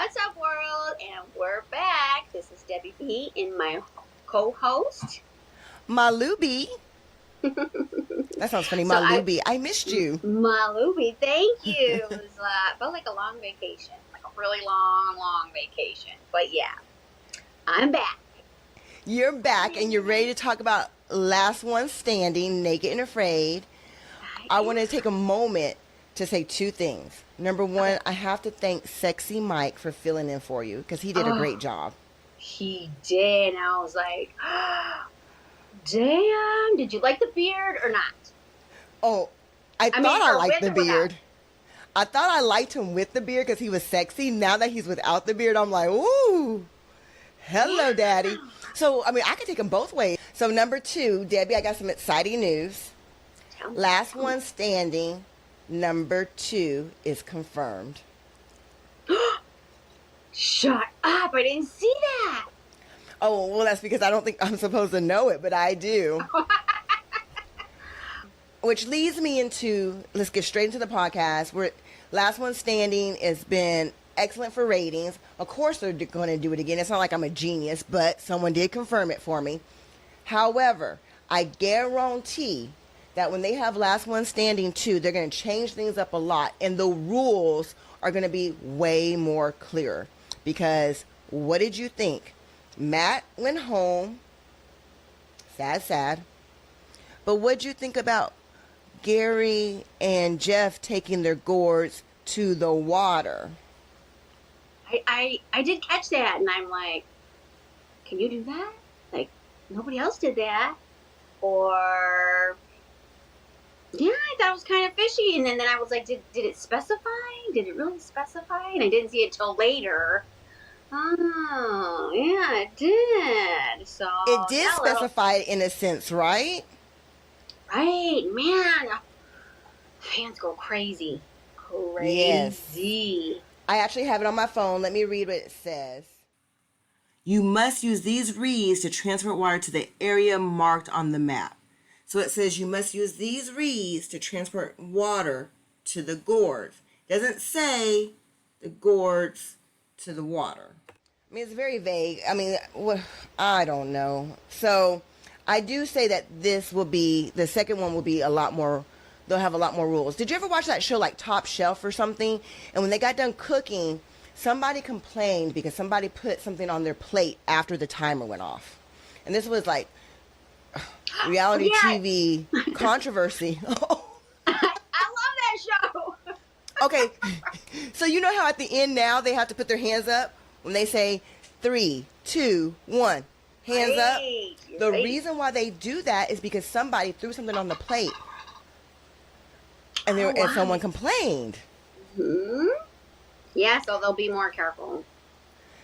What's up, world? And we're back. This is Debbie V and my co-host, MaLu. That sounds funny, MaLu. I missed you. MaLu. Thank you. It was, felt like a long vacation, like a really long vacation. But yeah, I'm back. You're back, and you're ready to talk about Last One Standing, Naked and Afraid. I want to take a moment to say two things. Number one, I have to thank Sexy Mike for filling in for you because he did a great job. He did. And I was like, damn, did you like the beard or not? Oh, I thought I liked the beard. I thought I liked him with the beard because he was sexy. Now that he's without the beard, I'm like, ooh, hello, daddy. So, I mean, I can take them both ways. So, number two, Debbie, I got some exciting news. Last One Standing, number 2 is confirmed. Shut up. I didn't see that. Oh, well, that's because I don't think I'm supposed to know it, but I do. Which leads me into, let's get straight into the podcast. Last One Standing has been excellent for ratings. Of course, they're going to do it again. It's not like I'm a genius, but someone did confirm it for me. However, I guarantee that when they have Last One Standing 2, they're going to change things up a lot, and the rules are going to be way more clear. Because what did you think? Matt went home. Sad. But what did you think about Gary and Jeff taking their gourds to the water? I did catch that, and I'm like, can you do that? Like, nobody else did that. Or, yeah, I thought it was kind of fishy. And then I was like, did it specify? Did it really specify? And I didn't see it till later. Oh, yeah, it did. So it did specify it in a sense, right? Right, man. Fans go crazy. Yes. I actually have it on my phone. Let me read what it says. You must use these reeds to transfer water to the area marked on the map. So it says you must use these reeds to transport water to the gourds. It doesn't say the gourds to the water. I mean, it's very vague. I mean, I don't know. So I do say that the second one will be a lot more, they'll have a lot more rules. Did you ever watch that show like Top Shelf or something? And when they got done cooking, somebody complained because somebody put something on their plate after the timer went off. And this was like reality TV controversy. I love that show. Okay, so you know how at the end now they have to put their hands up when they say 3, 2, 1, hands up? The reason why they do that is because somebody threw something on the plate and someone complained. Mm-hmm. Yeah, so they'll be more careful.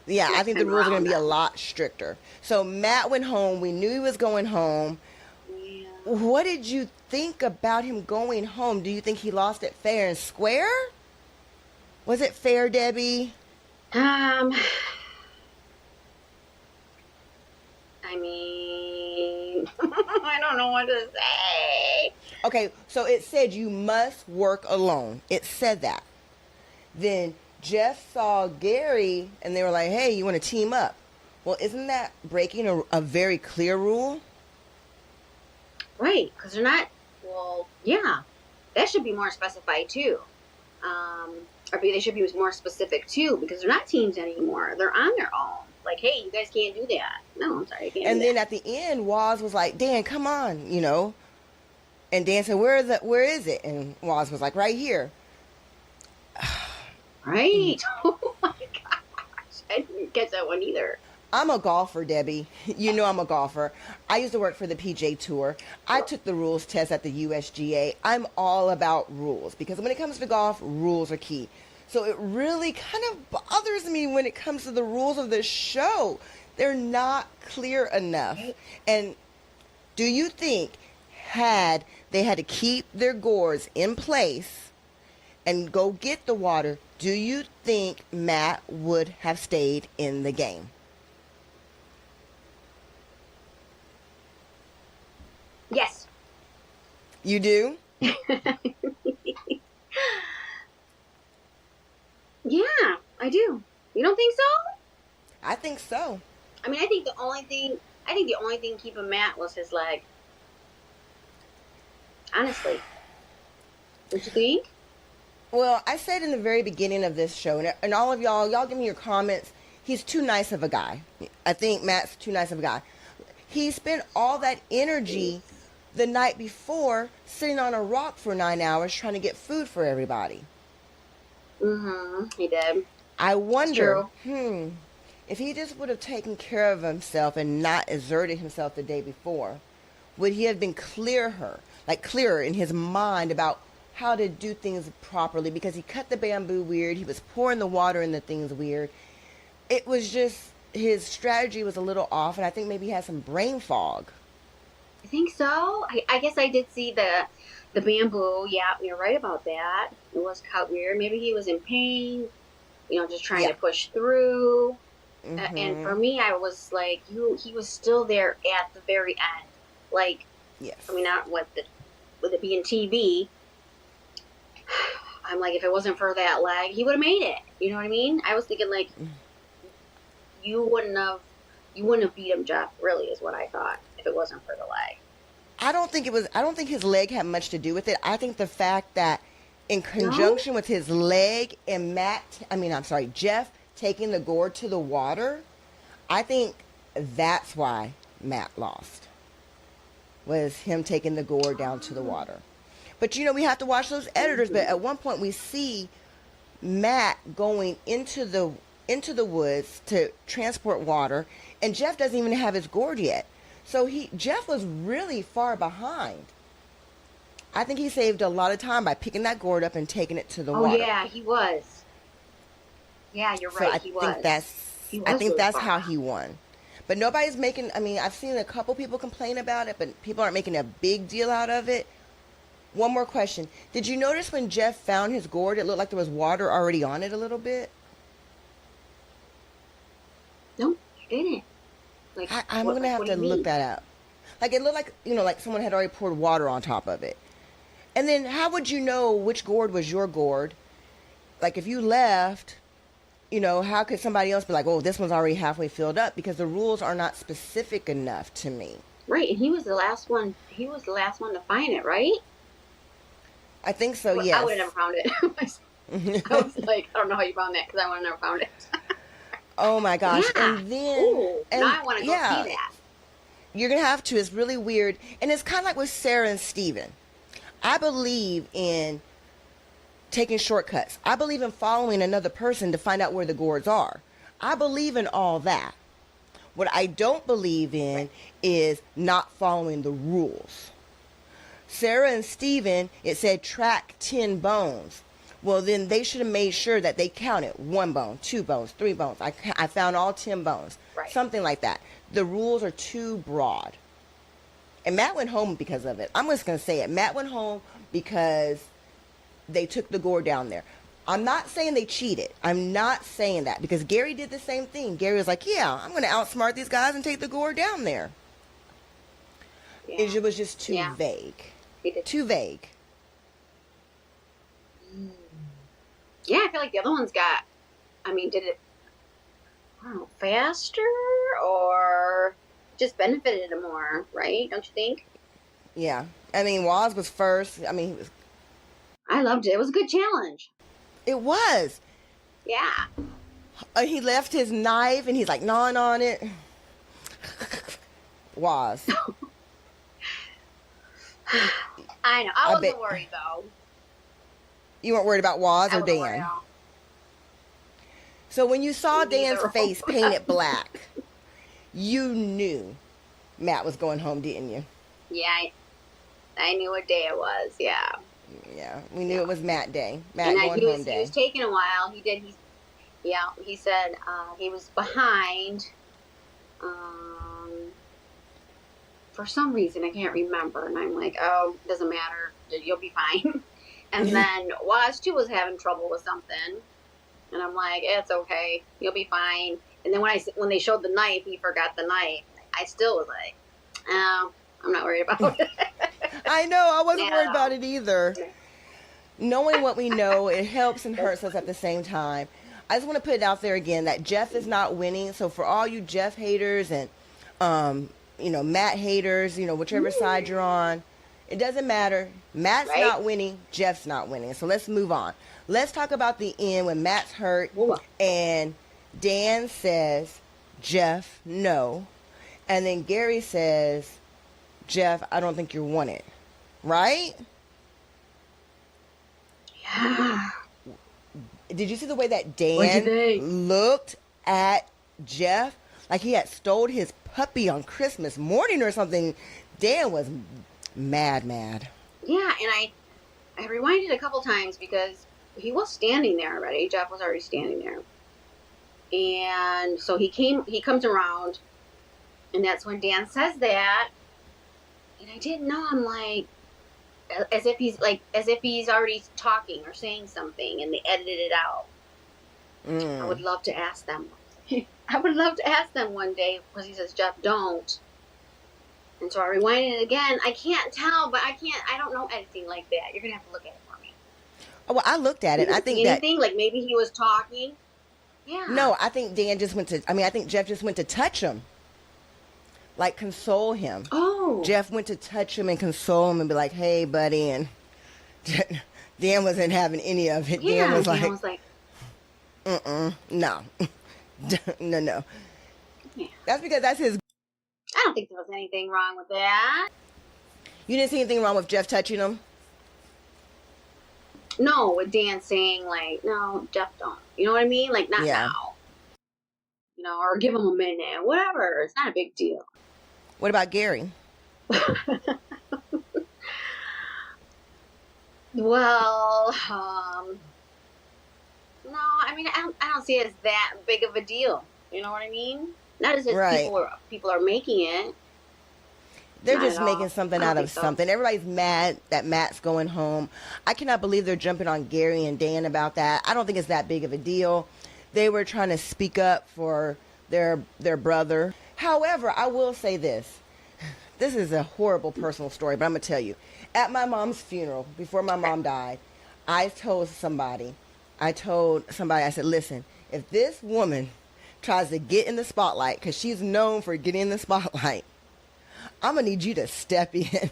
Yeah, I think the rules are going to be a lot stricter. So Matt went home. We knew he was going home. Yeah. What did you think about him going home? Do you think he lost it fair and square? Was it fair, Debbie? I mean, I don't know what to say. Okay, so it said you must work alone. It said that. Then Jeff saw Gary, and they were like, hey, you want to team up? Well, isn't that breaking a very clear rule? Right, because they're not, well, yeah, that should be more specified too. Or they should be more specific too, because they're not teams anymore. They're on their own. Like, hey, you guys can't do that. No, I'm sorry, I can't And do then that. at the end, Waz was like, Dan, come on, you know. And Dan said, where is it? And Waz was like, right here. Right? Oh my gosh. I didn't catch that one either. I'm a golfer, Debbie. You know I'm a golfer. I used to work for the PJ Tour. I took the rules test at the USGA. I'm all about rules because when it comes to golf, rules are key. So it really kind of bothers me when it comes to the rules of the show. They're not clear enough. And do you think they had to keep their gourds in place and go get the water, do you think Matt would have stayed in the game? Yes. You do? Yeah, I do. You don't think so? I think so. I mean, I think the only thing keeping Matt was his leg. Honestly. Don't you think? Well, I said in the very beginning of this show, and all of y'all give me your comments. He's too nice of a guy. I think Matt's too nice of a guy. He spent all that energy the night before sitting on a rock for 9 hours trying to get food for everybody. He did. I wonder, if he just would have taken care of himself and not exerted himself the day before, would he have been clearer in his mind about how to do things properly? Because he cut the bamboo weird, he was pouring the water in the things weird. It was just, his strategy was a little off, and I think maybe he had some brain fog. I think so. I guess I did see the bamboo. Yeah, you're right about that. It was cut weird. Maybe he was in pain, just trying to push through. And for me, I was like, he was still there at the very end. Like, yes. I mean, not with it being TV. I'm like, if it wasn't for that leg, he would have made it. You know what I mean? I was thinking like, you wouldn't have beat him, Jeff. Really, is what I thought if it wasn't for the leg. I don't think his leg had much to do with it. I think the fact that in conjunction with his leg and Jeff taking the gourd to the water, I think that's why Matt lost. Was him taking the gourd down to the water. But we have to watch those editors. But at one point we see Matt going into the woods to transport water, and Jeff doesn't even have his gourd yet. So Jeff was really far behind. I think he saved a lot of time by picking that gourd up and taking it to the water. Oh yeah, he was. Yeah, you're right. I think that's how he won. But nobody's making. I mean, I've seen a couple people complain about it, but people aren't making a big deal out of it. One more question. Did you notice when Jeff found his gourd, it looked like there was water already on it a little bit? No, I didn't. Like, I'm going to have to look that up. Like, it looked like, like someone had already poured water on top of it. And then how would you know which gourd was your gourd? Like, if you left, how could somebody else be like, oh, this one's already halfway filled up? Because the rules are not specific enough to me. Right, and he was the last one. He was the last one to find it, right? I think so, yes. I would have never found it. I was like, I don't know how you found that because I would have never found it. Oh my gosh. Yeah. And then now I want to go see that. You're going to have to. It's really weird. And it's kind of like with Sarah and Steven. I believe in taking shortcuts. I believe in following another person to find out where the gourds are. I believe in all that. What I don't believe in is not following the rules. Sarah and Steven, it said track 10 bones. Well, then they should have made sure that they counted 1 bone, 2 bones, 3 bones. I found all 10 bones. Right. Something like that. The rules are too broad. And Matt went home because of it. I'm just going to say it. Matt went home because they took the gourd down there. I'm not saying they cheated. I'm not saying that. Because Gary did the same thing. Gary was like, yeah, I'm going to outsmart these guys and take the gourd down there. Yeah. It was just too vague. Too vague. Yeah, I feel like the other ones did it, I don't know, faster or just benefited him more, right? Don't you think? Yeah. I mean, Waz was first. I mean, I loved it. It was a good challenge. It was. Yeah. He left his knife and he's like gnawing on it. Waz. I know. I wasn't worried, though. You weren't worried about Waz or Dan? So when you saw Dan's face painted black, you knew Matt was going home, didn't you? Yeah, I knew what day it was, yeah. Yeah, we knew it was Matt day. Matt going home day. He was taking a while. He said he was behind. For some reason, I can't remember. And I'm like, oh, doesn't matter. You'll be fine. And then Waz, too, was having trouble with something. And I'm like, it's okay. You'll be fine. And then when they showed the knife, he forgot the knife. I still was like, oh, I'm not worried about it. I know. I wasn't worried about it either. Knowing what we know, it helps and hurts us at the same time. I just want to put it out there again that Jeff is not winning. So for all you Jeff haters and, Matt haters, whichever side you're on, it doesn't matter. Matt's Right. not winning. Jeff's not winning. So let's move on. Let's talk about the end when Matt's hurt and Dan says, Jeff, no. And then Gary says, Jeff, I don't think you're wanted. Right? Yeah. Did you see the way that Dan looked at Jeff? Like he had stole his puppy on Christmas morning or something. Dan was mad. Yeah, and I rewinded a couple times because he was standing there already. Jeff was already standing there. And so he comes around, and that's when Dan says that. And I didn't know, I'm like, as if he's already talking or saying something and they edited it out. I would love to ask them. I would love to ask them one day, because he says, Jeff, don't. And so I rewinded it again. I can't tell, but I don't know editing like that. You're going to have to look at it for me. Oh, well, I looked at it. I think anything, like maybe he was talking. Yeah. No, I think Dan just I think Jeff just went to touch him. Like console him. Oh. Jeff went to touch him and console him and be like, hey, buddy. And Dan wasn't having any of it. Yeah, Dan was like, no. No. Yeah. That's because that's his. I don't think there was anything wrong with that. You didn't see anything wrong with Jeff touching him? No, with Dan saying, like, no, Jeff, don't. You know what I mean? Like, not now. Or give him a minute. Whatever. It's not a big deal. What about Gary? Well, no, I mean, I don't see it as that big of a deal. You know what I mean? Not as if people are making it. They're just making something out of something. Everybody's mad that Matt's going home. I cannot believe they're jumping on Gary and Dan about that. I don't think it's that big of a deal. They were trying to speak up for their brother. However, I will say this. This is a horrible personal story, but I'm going to tell you. At my mom's funeral, before my mom died, I told somebody, I said, listen, if this woman tries to get in the spotlight, because she's known for getting in the spotlight, I'm going to need you to step in.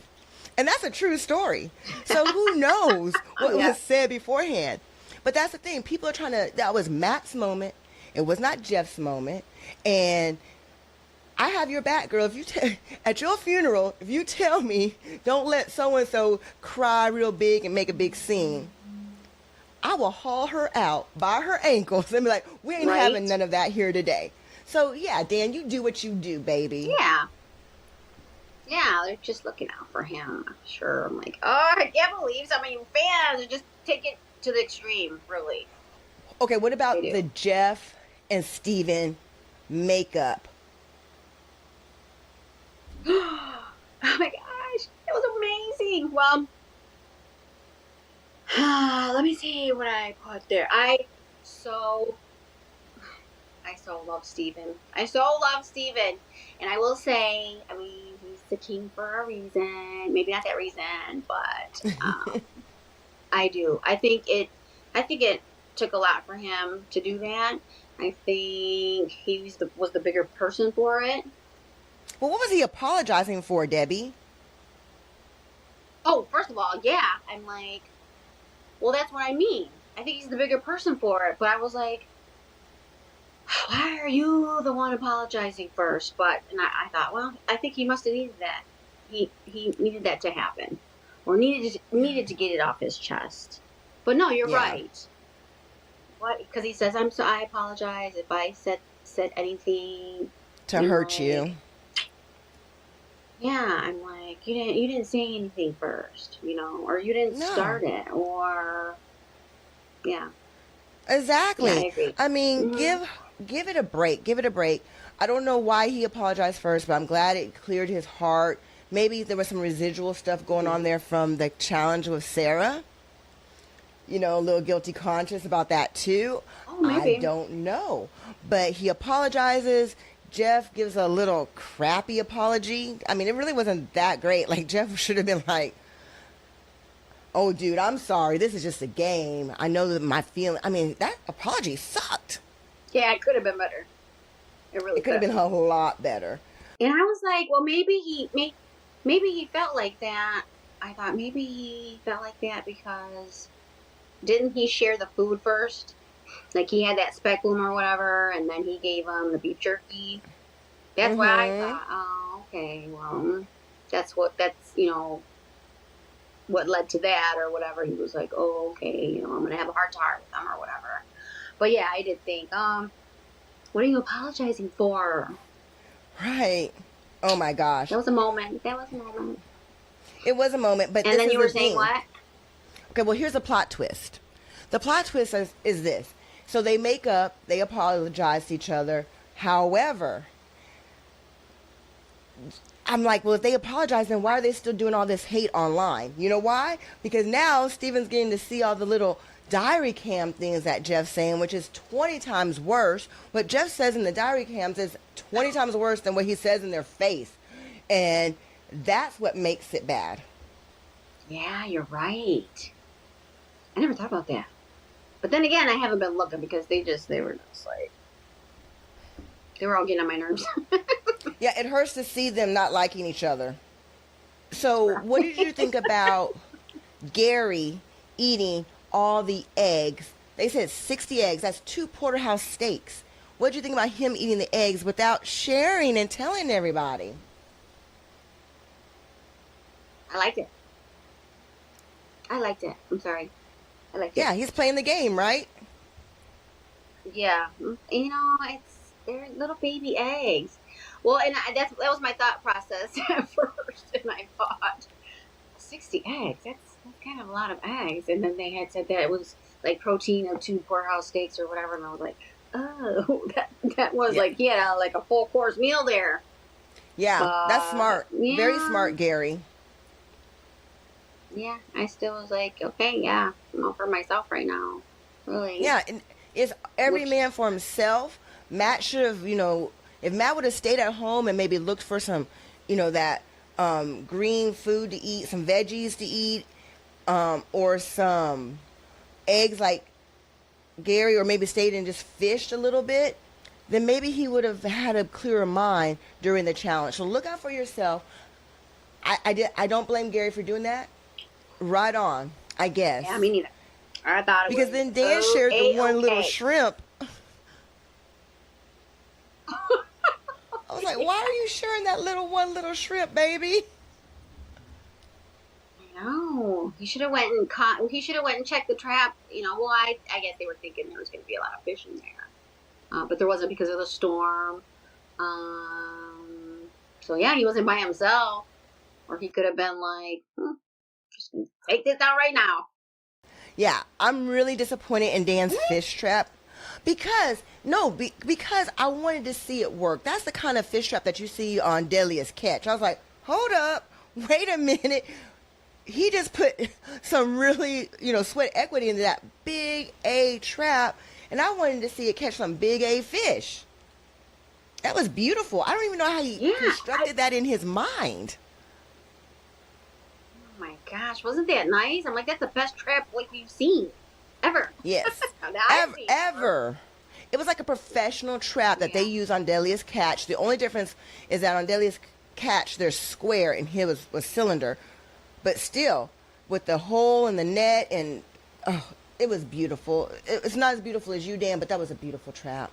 And that's a true story. So who knows what was said beforehand. But that's the thing. People are trying to, that was Matt's moment. It was not Jeff's moment. And I have your back, girl. If you at your funeral, if you tell me don't let so-and-so cry real big and make a big scene, I will haul her out by her ankles and be like, we ain't having none of that here today. So, yeah, Dan, you do what you do, baby. Yeah. Yeah, they're just looking out for him. I'm sure. I'm like, oh, I can't believe some of you fans just take it to the extreme, really. Okay, what about the Jeff and Steven makeup? Oh my gosh, it was amazing. Well, let me see what I put there. I so love Steven. I so love Steven. And I will say, I mean, he's the king for a reason. Maybe not that reason, but I do. I think it took a lot for him to do that. I think he was the bigger person for it. Well, what was he apologizing for, Debbie? Oh, first of all, yeah. I'm like, well, that's what I mean. I think he's the bigger person for it. But I was like, why are you the one apologizing first? And I thought, well, I think he must have needed that. He needed that to happen. Or needed to get it off his chest. But no, you're right. What? Because he says, I apologize if I said anything to hurt you. Yeah, I'm like, you didn't say anything first, or you didn't start it, or yeah. Exactly. Yeah, I agree. I mean, give it a break. Give it a break. I don't know why he apologized first, but I'm glad it cleared his heart. Maybe there was some residual stuff going on there from the challenge with Sarah. A little guilty conscience about that too. Oh, maybe. I don't know. But he apologizes. Jeff gives a little crappy apology. I mean, it really wasn't that great. Like, Jeff should have been like, Oh, dude, I'm sorry. This is just a game. I know that my feeling. I mean, that apology sucked. Yeah, it could have been better. It really It could have been a lot better. And I was like, well, maybe he felt like that. I thought maybe he felt like that because didn't he share the food first? Like he had that speculum or whatever, and then he gave him the beef jerky. That's why I thought, oh, okay, well, that's what led to that or whatever. He was like, oh, okay, I'm gonna have a heart to heart with them or whatever. But yeah, I did think, what are you apologizing for? Right. Oh my gosh. That was a moment. It was a moment, but and then you were saying what? Okay, well, here's a plot twist. The plot twist is this. So they make up, they apologize to each other. However, I'm like, well, if they apologize, then why are they still doing all this hate online? You know why? Because now Steven's getting to see all the little diary cam things that Jeff's saying, which is 20 times worse. What Jeff says in the diary cams is 20 times worse than what he says in their face. And that's what makes it bad. Yeah, you're right. I never thought about that. But then again, I haven't been looking because they were just like, they were all getting on my nerves. Yeah, it hurts to see them not liking each other. So what did you think about Gary eating all the eggs? They said 60 eggs. That's 2 porterhouse steaks. What did you think about him eating the eggs without sharing and telling everybody? I liked it. I'm sorry. I liked it. Yeah, he's playing the game, right? Yeah. They're little baby eggs. Well, and that was my thought process at first. And I thought, 60 eggs, that's kind of a lot of eggs. And then they had said that it was like protein of 2 porterhouse steaks or whatever. And I was like, oh, that was like a full course meal there. Yeah, that's smart. Yeah. Very smart, Gary. Yeah, I still was like, okay, yeah, I'm all for myself right now. Really. Yeah, and it's every man for himself. Matt should have, if Matt would have stayed at home and maybe looked for some, that green food to eat, some veggies to eat, or some eggs like Gary, or maybe stayed and just fished a little bit, then maybe he would have had a clearer mind during the challenge. So look out for yourself. I don't blame Gary for doing that. Right on, I guess. Yeah, me neither. I thought because then Dan shared the one little shrimp. I was like, why are you sharing that one little shrimp, baby? I know. He should have went and checked the trap. Well, I guess they were thinking there was going to be a lot of fish in there, but there wasn't because of the storm. So yeah, he wasn't by himself, or he could have been like, just gonna take this out right now. Yeah, I'm really disappointed in Dan's fish trap. Because I wanted to see it work. That's the kind of fish trap that you see on Deadliest Catch. I was like, hold up, wait a minute. He just put some really, sweat equity into that big A trap, and I wanted to see it catch some big A fish. That was beautiful. I don't even know how he constructed that in his mind. Oh my gosh, wasn't that nice? I'm like, that's the best trap you've seen ever. Yes. ever. It was like a professional trap that they use on Deadliest Catch. The only difference is that on Deadliest Catch, there's square and here was cylinder. But still, with the hole in the net, and it was beautiful. It's not as beautiful as you, Dan, but that was a beautiful trap.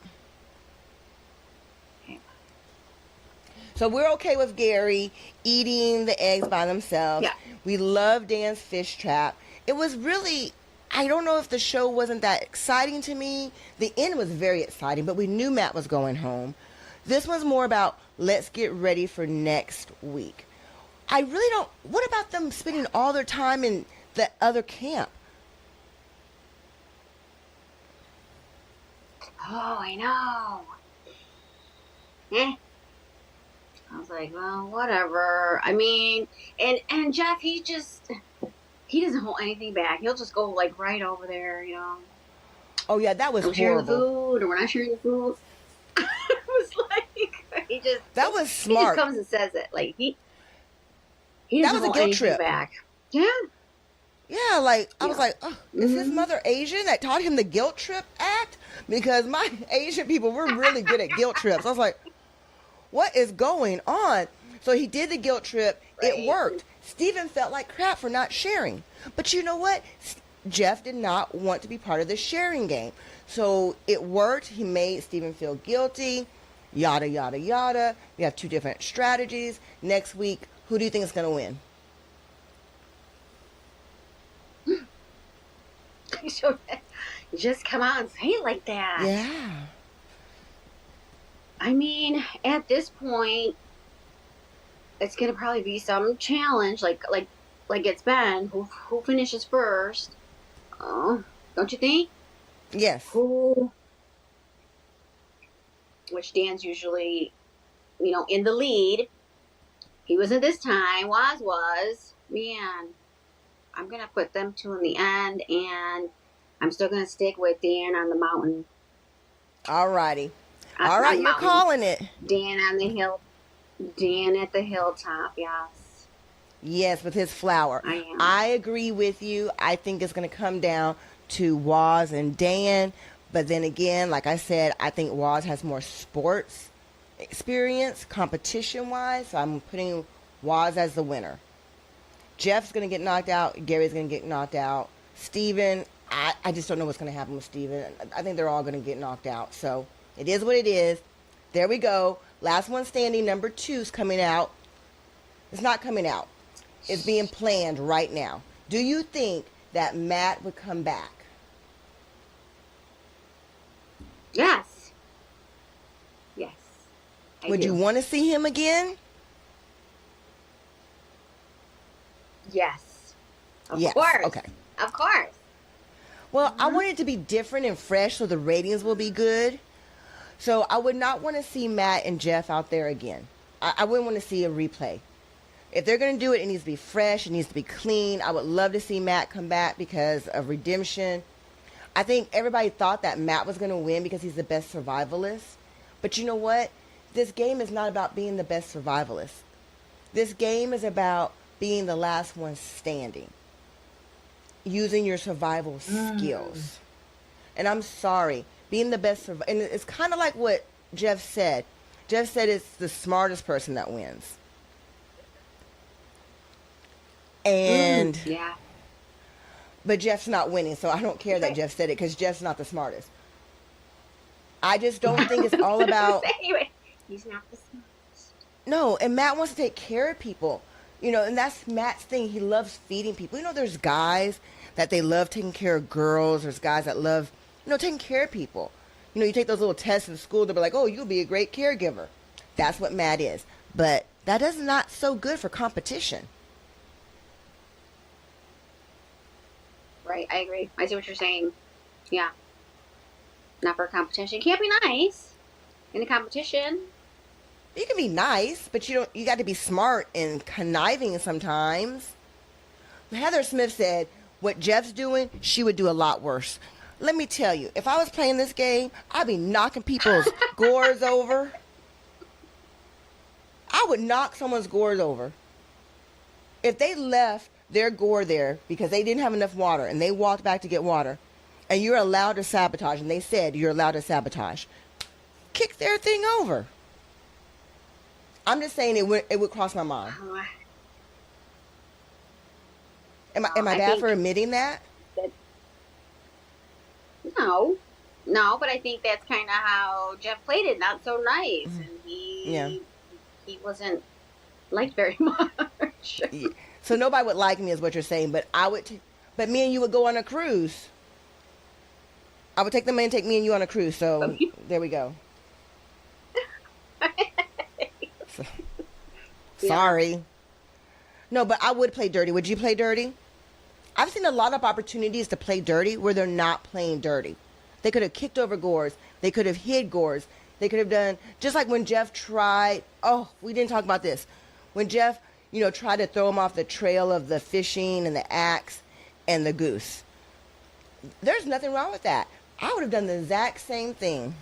So we're okay with Gary eating the eggs by themselves. Yeah. We love Dan's fish trap. It was really, I don't know if the show wasn't that exciting to me. The end was very exciting, but we knew Matt was going home. This was more about, let's get ready for next week. I really don't, what about them spending all their time in the other camp? Oh, I know. Eh. I was like, well, whatever. I mean, and Jeff, he doesn't hold anything back. He'll just go right over there, Oh yeah, that was horrible. Sharing the food, or we're not sharing the food. It was like that was smart. He just comes and says it. He that was a guilt trip. Back. Yeah. Yeah, like, I was Yeah. like, oh, is his mother Asian that taught him the guilt trip act? Because my Asian people, we're really good at guilt trips. I was like, what is going on? So he did the guilt trip. It Right. worked. Steven felt like crap for not sharing. But you know what? Jeff did not want to be part of the sharing game. So it worked. He made Steven feel guilty. Yada, yada, yada. We have two different strategies. Next week, who do you think is going to win? Just come out and say it like that. Yeah. I mean, at this point, it's gonna probably be some challenge, like it's been. Who finishes first? Oh, don't you think? Yes. Who? Which Dan's usually, in the lead. He wasn't this time. Was. Man, I'm gonna put them two in the end, and I'm still gonna stick with Dan on the mountain. Alrighty. All right, you're calling it. Dan on the hill. Dan at the hilltop, yes. Yes, with his flower. I am. I agree with you. I think it's going to come down to Waz and Dan. But then again, like I said, I think Waz has more sports experience, competition-wise. So I'm putting Waz as the winner. Jeff's going to get knocked out. Gary's going to get knocked out. Steven, I just don't know what's going to happen with Steven. I think they're all going to get knocked out. So it is what it is. There we go. Last one standing, number 2's coming out. It's not coming out. It's being planned right now. Do you think that Matt would come back? Yes. Yes. Would you want to see him again? Yes. Of Yes. course. Okay. Of course. Well, I want it to be different and fresh so the ratings will be good. So I would not want to see Matt and Jeff out there again. I wouldn't want to see a replay. If they're going to do it, it needs to be fresh. It needs to be clean. I would love to see Matt come back because of redemption. I think everybody thought that Matt was going to win because he's the best survivalist. But you know what? This game is not about being the best survivalist. This game is about being the last one standing. Using your survival skills. And I'm sorry. Being the best and it's kind of like what Jeff said. Jeff said it's the smartest person that wins. And yeah. But Jeff's not winning, so I don't care that Jeff said it because Jeff's not the smartest. I just don't think it's all about. He's not the smartest. No, and Matt wants to take care of people. And that's Matt's thing. He loves feeding people. There's guys that they love taking care of girls. There's guys that love taking care of people. You take those little tests in school. They'll be like, oh, you'll be a great caregiver. That's what Matt is. But that is not so good for competition. Right, I agree. I see what you're saying. Yeah. Not for competition. You can't be nice in a competition. You can be nice, but you got to be smart and conniving sometimes. Heather Smith said, what Jeff's doing, she would do a lot worse. Let me tell you, if I was playing this game, I'd be knocking people's gourds over. I would knock someone's gourds over. If they left their gourd there because they didn't have enough water and they walked back to get water, and you're allowed to sabotage, and they said you're allowed to sabotage, kick their thing over. I'm just saying it would cross my mind. Am I bad for admitting that? No, but I think that's kind of how Jeff played it. Not so nice, and he wasn't liked very much. Yeah. So nobody would like me, is what you're saying. But I would. But me and you would go on a cruise. I would take the man, take me and you on a cruise. So there we go. So, sorry. No, but I would play dirty. Would you play dirty? I've seen a lot of opportunities to play dirty where they're not playing dirty. They could have kicked over gourds. They could have hid gourds. They could have done, just like when Jeff tried, we didn't talk about this. When Jeff, tried to throw him off the trail of the fishing and the axe and the goose. There's nothing wrong with that. I would have done the exact same thing.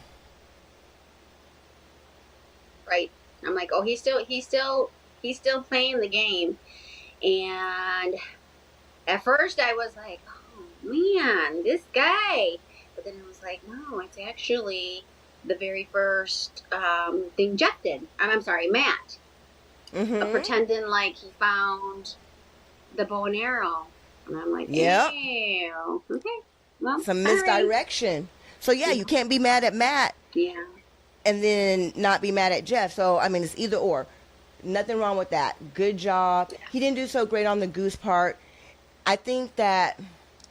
Right. I'm like, he's still playing the game. And At first I was like, oh man, this guy. But then I was like, no, it's actually the very first thing Jeff did. I'm sorry, Matt. Pretending like he found the bow and arrow. And I'm like, ew. Okay. Well, some misdirection. Right. So yeah, you can't be mad at Matt. Yeah. And then not be mad at Jeff. So, I mean, it's either or. Nothing wrong with that. Good job. Yeah. He didn't do so great on the goose part. I think that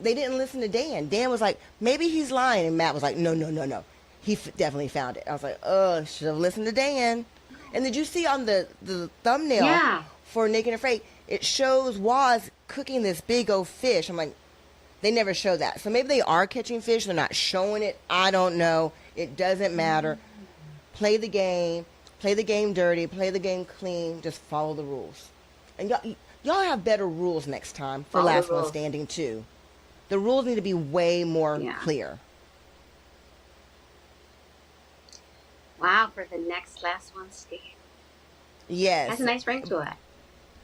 they didn't listen to Dan. Dan was like, maybe he's lying. And Matt was like, no. He definitely found it. I was like, oh, should have listened to Dan. And did you see on the thumbnail for Naked and Afraid, it shows Waz cooking this big old fish. I'm like, they never show that. So maybe they are catching fish. They're not showing it. I don't know. It doesn't matter. Play the game. Play the game dirty. Play the game clean. Just follow the rules. And y'all have better rules next time for Last One Standing too. The rules need to be way more clear. Wow, for the next Last One Standing. Yes. That's a nice ring to it.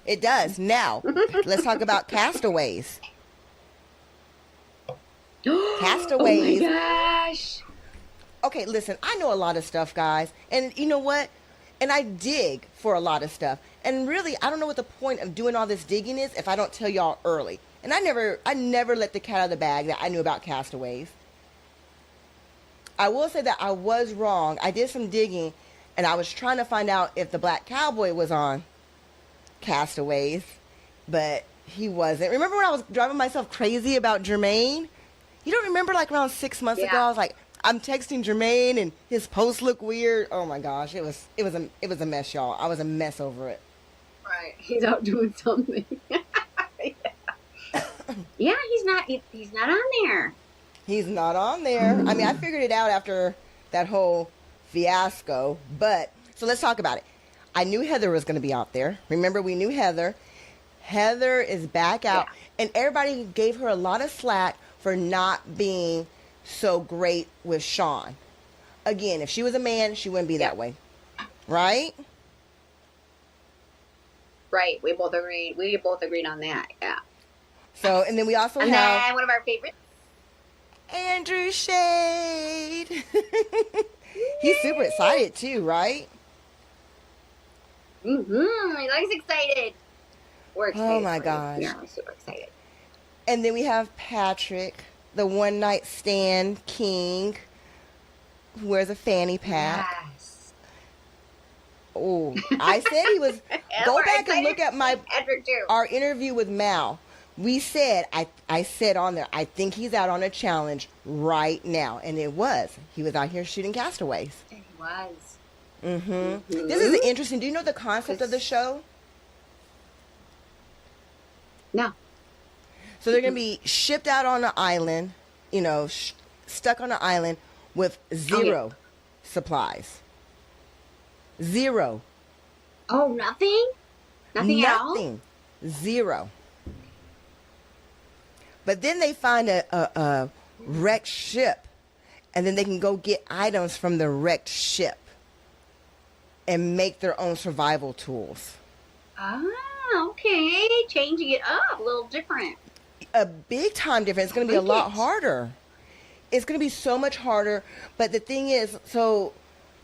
It does. Now, let's talk about Castaways. Castaways. Oh my gosh. Okay, listen, I know a lot of stuff, guys. And you know what? And I dig for a lot of stuff. And really, I don't know what the point of doing all this digging is if I don't tell y'all early. And I never let the cat out of the bag that I knew about Castaways. I will say that I was wrong. I did some digging, and I was trying to find out if the Black Cowboy was on Castaways, but he wasn't. Remember when I was driving myself crazy about Jermaine? You don't remember, like, around 6 months ago, I was like, I'm texting Jermaine, and his posts look weird. Oh my gosh, it was a mess, y'all. I was a mess over it. Right, he's out doing something. Yeah, he's not on there. He's not on there. I mean, I figured it out after that whole fiasco. But, so let's talk about it. I knew Heather was going to be out there. Remember, we knew Heather. Heather is back out. Yeah. And everybody gave her a lot of slack for not being so great with Sean. Again, if she was a man, she wouldn't be that way. Right? Right. We both agreed on that. Yeah. So, and then we also and have... then one of our favorites. Andrew Shade. He's super excited too, right? He looks excited. We're excited. Oh my gosh. We're super excited. And then we have Patrick, the one night stand king, who wears a fanny pack. Yes. Oh, I said he was. Go back and look at our interview with Mal. We said, I said on there, I think he's out on a challenge right now. And it was. He was out here shooting castaways. He was. This is interesting. Do you know the concept of the show? No. So they're going to be shipped out on an island, stuck on an island with zero supplies. Zero. Oh, nothing? Nothing at all? Nothing. Zero. But then they find a wrecked ship, and then they can go get items from the wrecked ship and make their own survival tools. Ah, okay. Changing it up, a little different. A big time difference. It's going to be a lot harder. It's going to be so much harder. But the thing is, so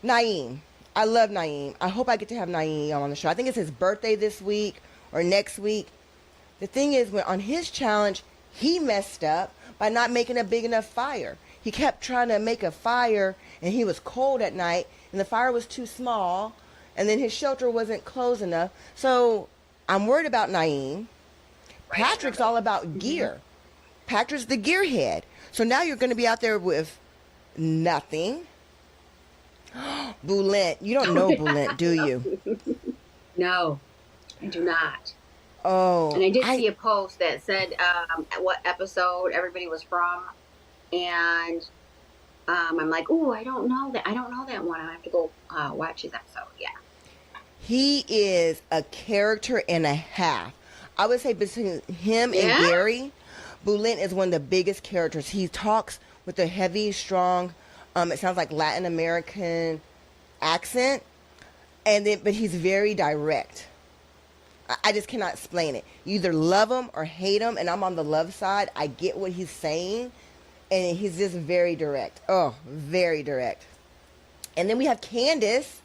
Naeem, I love Naeem. I hope I get to have Naeem on the show. I think it's his birthday this week or next week. The thing is, when on his challenge, he messed up by not making a big enough fire. He kept trying to make a fire, and he was cold at night, and the fire was too small, and then his shelter wasn't close enough. So I'm worried about Naeem. Patrick's all about gear. Patrick's the gearhead. So now you're going to be out there with nothing. Boulent. You don't know Boulent, do you? No, I do not. Oh. And I did see a post that said what episode everybody was from. And I'm like, oh, I don't know that one. I have to go watch his episode. Yeah. He is a character and a half. I would say between him and Gary, Boulent is one of the biggest characters. He talks with a heavy, strong, it sounds like Latin American accent, but he's very direct. I just cannot explain it. You either love him or hate him, and I'm on the love side. I get what he's saying, and he's just very direct. Oh, very direct. And then we have Candace,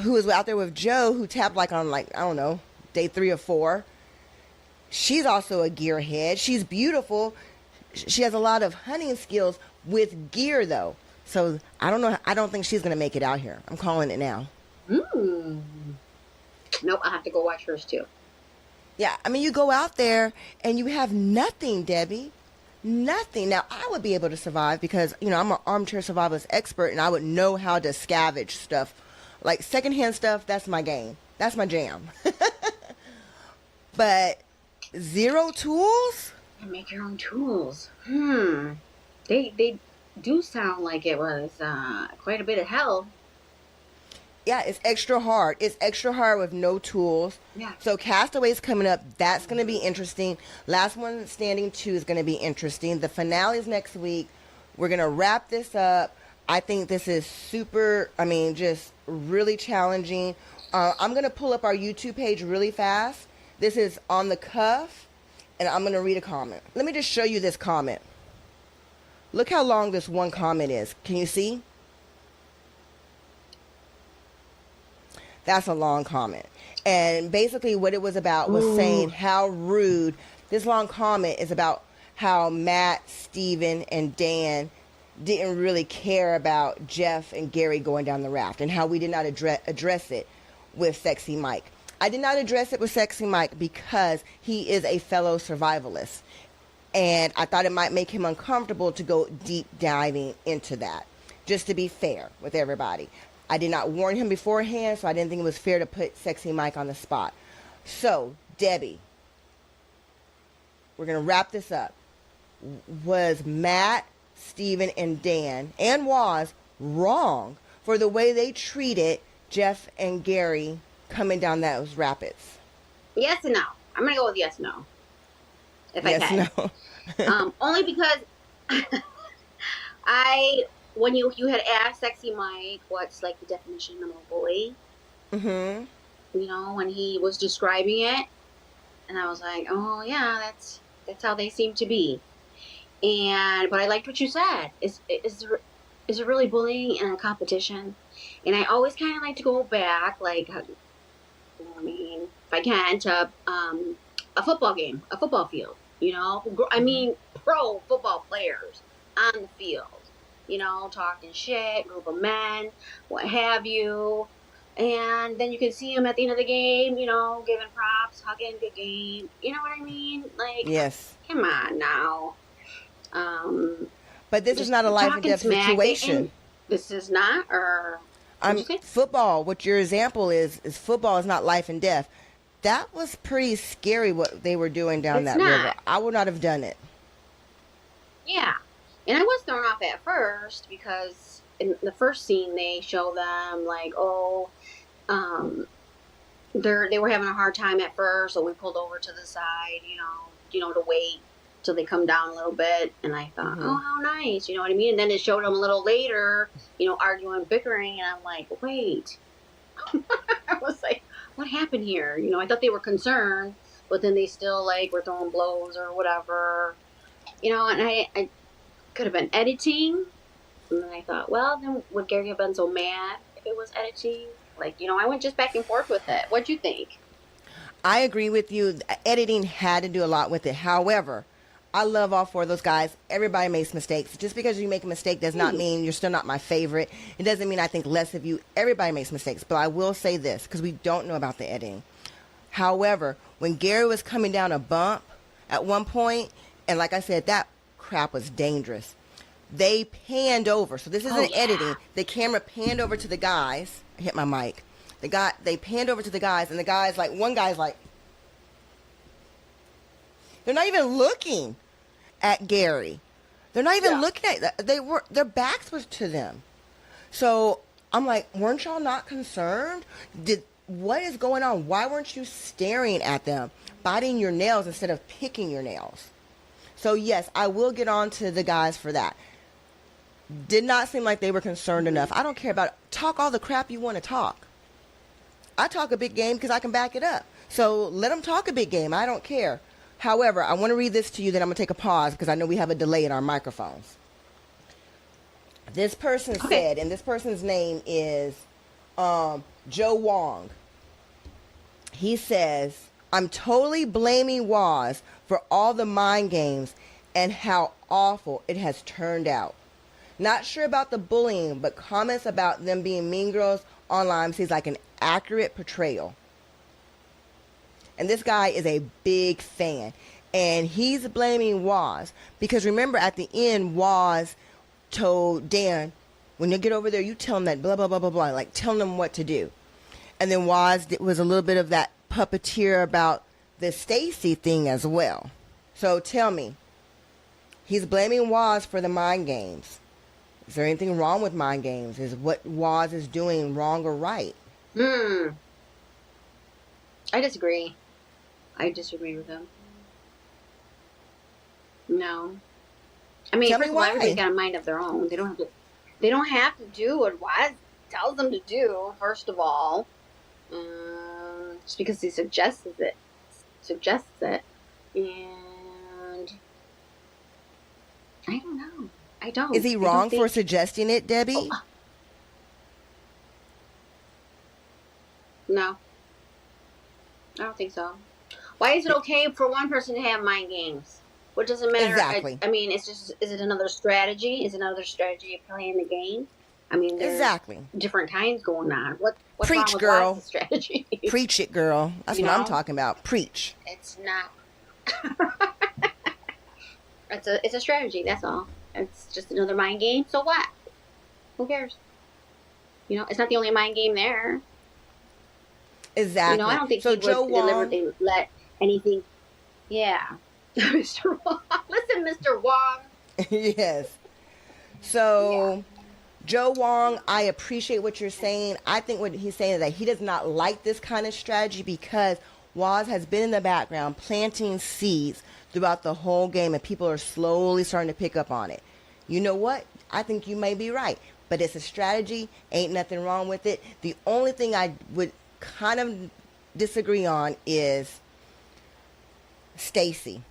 who is out there with Joe, who tapped like on I don't know, day 3 or 4. She's also a gearhead. She's beautiful. She has a lot of hunting skills with gear, though. So I don't know. I don't think she's going to make it out here. I'm calling it now. Nope, I have to go watch hers too. Yeah, I mean, you go out there and you have nothing, Debbie. Nothing. Now, I would be able to survive because, I'm an armchair survivalist expert, and I would know how to scavenge stuff. Like secondhand stuff, that's my game. That's my jam. But 0 tools? Make your own tools. They do sound like it was quite a bit of hell. Yeah, it's extra hard. It's extra hard with no tools. Yeah. So Castaway's coming up. That's going to be interesting. Last One Standing 2 is going to be interesting. The finale is next week. We're going to wrap this up. I think this is super, just really challenging. I'm going to pull up our YouTube page really fast. This is on the cuff, and I'm going to read a comment. Let me just show you this comment. Look how long this one comment is. Can you see? That's a long comment. And basically what it was about was saying how rude. This long comment is about how Matt, Steven, and Dan didn't really care about Jeff and Gary going down the raft, and how we did not address it with Sexy Mike. I did not address it with Sexy Mike because he is a fellow survivalist. And I thought it might make him uncomfortable to go deep diving into that, just to be fair with everybody. I did not warn him beforehand, so I didn't think it was fair to put Sexy Mike on the spot. So, Debbie, we're going to wrap this up. Was Matt, Steven, and Dan, and Waz wrong for the way they treated Jeff and Gary coming down those rapids? Yes and no. I'm going to go with yes and no. If I can. No. Only because when you had asked Sexy Mike what's like the definition of a bully, when he was describing it, and I was like, oh yeah, that's how they seem to be. But I liked what you said. Is it really bullying in a competition? And I always kind of like to go back, if I can, to a football game, a football field. Pro football players on the field. Talking shit, group of men, what have you. And then you can see them at the end of the game, giving props, hugging, good game. You know what I mean? Yes. Come on now. But this is not a life and death situation. This is not, or... Football, what your example is football is not life and death. That was pretty scary what they were doing down that river. I would not have done it. Yeah. And I was thrown off at first because in the first scene they show them they were having a hard time at first, so we pulled over to the side, to wait till they come down a little bit. And I thought, oh, how nice, you know what I mean? And then it showed them a little later, arguing, bickering, and I'm like, wait. I was like, what happened here? I thought they were concerned, but then they still were throwing blows or whatever, and I could have been editing. And then I thought, well, then would Gary have been so mad if it was editing? I went just back and forth with it. What'd you think? I agree with you. Editing had to do a lot with it. However, I love all 4 of those guys. Everybody makes mistakes. Just because you make a mistake does not mean you're still not my favorite. It doesn't mean I think less of you. Everybody makes mistakes. But I will say this, because we don't know about the editing. However, when Gary was coming down a bump at one point, and like I said, that crap was dangerous. They panned over. So this isn't editing. The camera panned over to the guys. I hit my mic. They panned over to the guys, and the guys, one guy's they're not even looking at Gary. They're not even looking at, their backs was to them. So I'm like, weren't y'all not concerned? What is going on? Why weren't you staring at them, biting your nails instead of picking your nails? So yes, I will get on to the guys for that. Did not seem like they were concerned enough. I don't care about it. Talk all the crap you want to talk. I talk a big game because I can back it up. So let them talk a big game. I don't care. However, I want to read this to you, then I'm going to take a pause because I know we have a delay in our microphones. This person said, and this person's name is Joe Wong. He says, I'm totally blaming Waz for all the mind games and how awful it has turned out. Not sure about the bullying, but comments about them being mean girls online seems like an accurate portrayal. And this guy is a big fan. And he's blaming Waz. Because remember, at the end, Waz told Dan, when you get over there, you tell him that blah, blah, blah, blah, blah. Like, telling him what to do. And then Waz was a little bit of that puppeteer about the Stacy thing as well. So tell me, he's blaming Waz for the mind games. Is there anything wrong with mind games? Is what Waz is doing wrong or right? I disagree. I disagree with him. No. I mean, first of all, everybody's got a mind of their own. They don't have to do what Waz tells them to do, first of all. Just because he suggests it. And I don't know. I don't. Is he wrong for suggesting it, Debbie? Oh. No. I don't think so. Why is it okay for one person to have mind games? What does it matter? Exactly. I mean, is it another strategy? Is it another strategy of playing the game? I mean, there's different kinds going on. What's Preach, wrong with girl. Strategy? Preach it, girl. That's what I'm talking about. Preach. It's not. It's a strategy. That's all. It's just another mind game. So what? Who cares? It's not the only mind game there. Exactly. I don't think he would deliberately let anything. Yeah. Mr. Wong. Listen, Mr. Wong. Yes. So, yeah. Joe Wong, I appreciate what you're saying. I think what he's saying is that he does not like this kind of strategy because Waz has been in the background planting seeds throughout the whole game, and people are slowly starting to pick up on it. You know what? I think you may be right, but it's a strategy. Ain't nothing wrong with it. The only thing I would kind of disagree on is Stacy.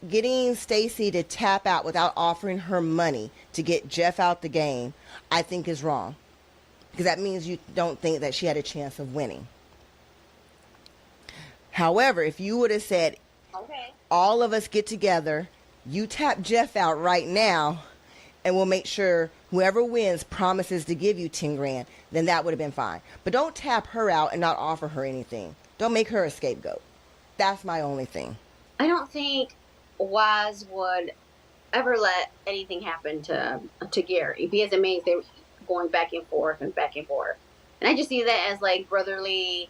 Getting Stacy to tap out without offering her money to get Jeff out the game, I think is wrong. Because that means you don't think that she had a chance of winning. However, if you would have said, okay, all of us get together, you tap Jeff out right now, and we'll make sure whoever wins promises to give you 10 grand, then that would have been fine. But don't tap her out and not offer her anything. Don't make her a scapegoat. That's my only thing. I don't think Waz would ever let anything happen to Gary, because it means they're going back and forth. And I just see that as like brotherly,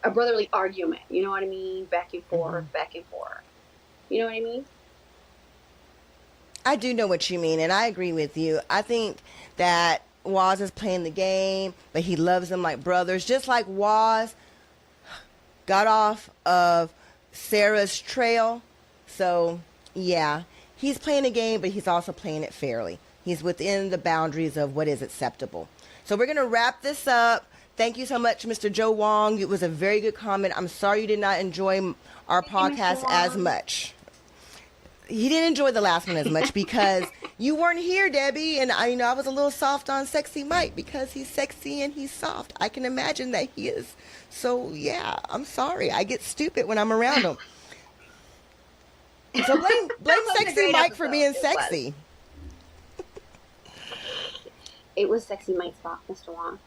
a brotherly argument. You know what I mean? Back and forth. You know what I mean? I do know what you mean, and I agree with you. I think that Waz is playing the game, but he loves them like brothers. Just like Waz got off of Sarah's trail. So, yeah, he's playing a game, but he's also playing it fairly. He's within the boundaries of what is acceptable. So we're going to wrap this up. Thank you so much, Mr. Joe Wong. It was a very good comment. I'm sorry you did not enjoy our podcast as much. He didn't enjoy the last one as much because you weren't here, Debbie. And I was a little soft on Sexy Mike because he's sexy and he's soft. I can imagine that he is. So, yeah, I'm sorry. I get stupid when I'm around him. So blame Sexy Mike for being sexy. It was Sexy Mike's fault, Mr. Wong.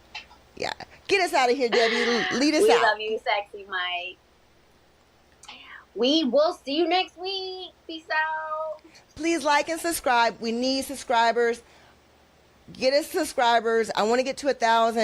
Yeah. Get us out of here, Debbie. Lead us out. We love you, Sexy Mike. We will see you next week. Peace out. Please like and subscribe. We need subscribers. Get us subscribers. I want to get to 1,000.